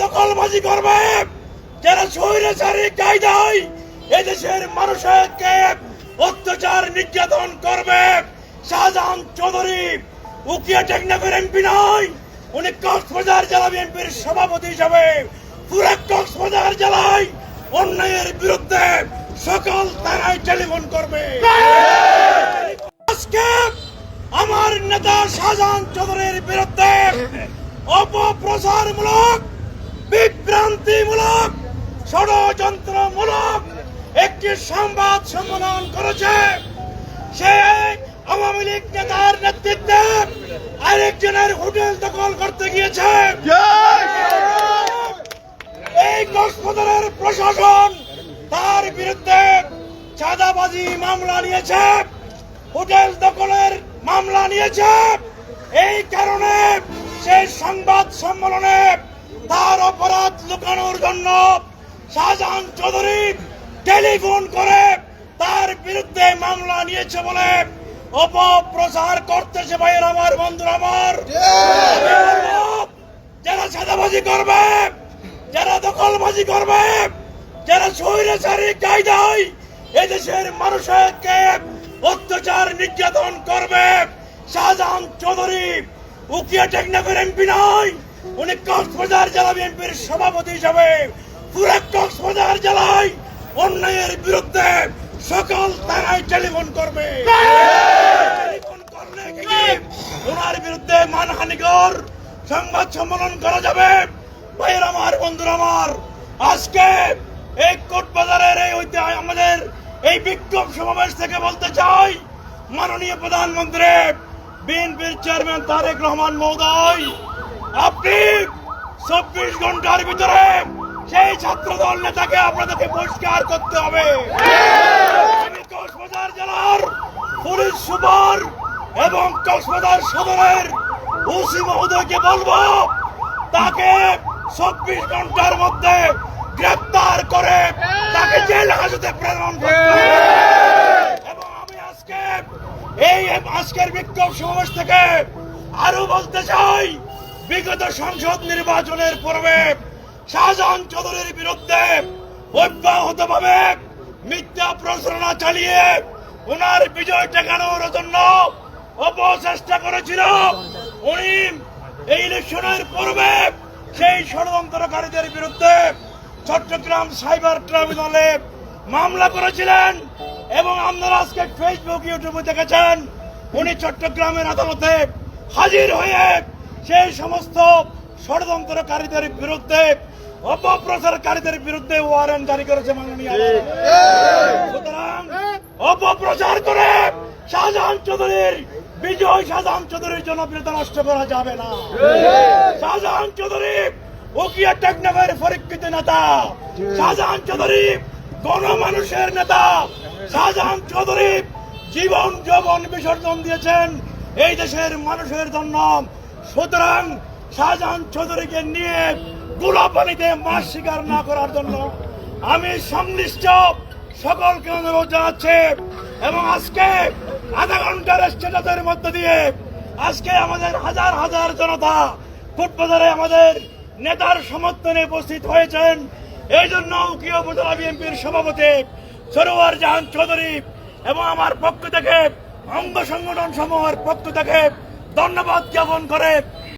দখলবাজি করবে, যারা স্বৈরাচারী কায়দায় এদেশের মানুষকে অত্যাচার নির্যাতন করবে। শাহজাহান চৌধুরী উকিয়া টেকনাফের এমপি নয়, উনি কক্সবাজার জেলা বিএনপির সভাপতি হিসাবে পুরো কক্সবাজার জেলায় অন্যায়ের বিরুদ্ধে সকল থানায় টেলিফোন করবে। আজকে আমার নেতা শাহজাহান চৌধুরীর বিরুদ্ধে অপপ্রচারমূলক, বিভ্রান্তিমূলক, ষড়যন্ত্রমূলক একটি সংবাদ সম্মেলন করেছে। সে আওয়ামী লীগ নেতার নেতৃত্বে আরেকজনের হোটেল দখল করতে গিয়েছে। এই কক্সবাজারের প্রশাসন তার বিরুদ্ধে চাঁদাবাজি মামলা নিয়েছে, হোটেল দখলের মামলা নিয়েছে। এই কারণে সেই সংবাদ সম্মেলনে তার অপরাধ লুকানোর জন্য শাহজাহান চৌধুরী টেলিফোন করে তার বিরুদ্ধে মামলা নিয়েছে বলে অপপ্রচার করতেছে। ভাইয়ের আমার, বন্ধুরা আমার, যারা চাঁদাবাজি করবে, যারা দখলবাজি করবে, যারা স্বৈরাচারী কায়দায় এদেশের মানুষকে অত্যাচার নির্যাতন করবে। শাহজাহান চৌধুরী উকিয়া টেকনাফের এমপি নয়, উনি কক্সবাজার জেলা বিএনপির সভাপতি হিসাবে পুরো কক্সবাজার জেলায় অন্যায়ের বিরুদ্ধে সকল থানায় টেলিফোন করবে। টেলিফোন করলে ওনার বিরুদ্ধে মানহানিকর সংবাদ সম্মেলন করা যাবে। ভাইয়ের আমার, বন্ধুরা আমার, আজকে এই কোটবাজারের আমাদের এই বিক্ষোভ সমাবেশ থেকে বলতে চাই, মাননীয় প্রধানমন্ত্রী বিএনপির চেয়ারম্যান তারেক রহমান মহোদয়, আপনি 24 ঘন্টার ভিতরে সেই ছাত্রদল নেতাকে আপনাদেরকে বহিষ্কার করতে হবে। আমি কক্সবাজার জেলার পুলিশ সুপার এবং কক্সবাজার সদরের ওসি মহোদয়কে বলবো, তাকে 24 ঘন্টার মধ্যে গ্রেফতার করে তাকে জেল হাজতে প্রেরণ করতে হবে। এবং আমি আজকের বিক্ষোভ সমাবেশ থেকে আরো বলতে চাই, বিগত সংসদ নির্বাচনের পূর্বে শাহজাহান চৌধুরীর বিরুদ্ধে অব্যাহতভাবে মিথ্যা প্রচারণা চালিয়ে ওনার বিজয় ঠেকানোর জন্য অপচেষ্টা করেছিল। উনি এই ইলেকশনের পূর্বে সেই ষড়যন্ত্রকারীদের বিরুদ্ধে চট্টগ্রাম সাইবার ট্রাইব্যুনালে মামলা করেছিলেন এবং আপনারা আজকে ফেসবুক, ইউটিউবে দেখেছেন উনি চট্টগ্রামের আদালতে হাজির হয়ে সেই সমস্ত ষড়যন্ত্রকারীদের বিরুদ্ধে, অপপ্রচারকারীদের বিরুদ্ধে ওয়ারেন্ট জারি করেছে মাননীয় আদালত। সুতরাং অপপ্রচার করে শাহজাহান চৌধুরীর বিজয়, শাহজাহান চৌধুরীর জনপ্রিয়তা নষ্ট করা যাবে না। শাহজাহান চৌধুরী উকিয়া টেকনাফের পরীক্ষিত নেতা, শাহজাহান চৌধুরী গণমানুষের নেতা, শাহজাহান চৌধুরী জীবন যৌবন বিসর্জন দিয়েছেন এই দেশের মানুষের জন্য। সুতরাং শাহজাহান চৌধুরীকে নিয়ে গোলাপানিতে মাছ শিকার না করার জন্য আমি সংশ্লিষ্ট সকলকে অনুরোধ জানাচ্ছি। এবং আজকে আধা ঘন্টার স্ট্যাটাসের মধ্য দিয়ে আজকে আমাদের হাজার হাজার জনতা কোটবাজারে আমাদের নেতার সমর্থনে উপস্থিত হয়েছেন। এই জন্য উকিয়া উপজেলা বিএনপির সভাপতি সরোয়ার জাহান চৌধুরী এবং আমার পক্ষ থেকে, অঙ্গ সংগঠন সমূহের পক্ষ থেকে ধন্যবাদ জ্ঞাপন করে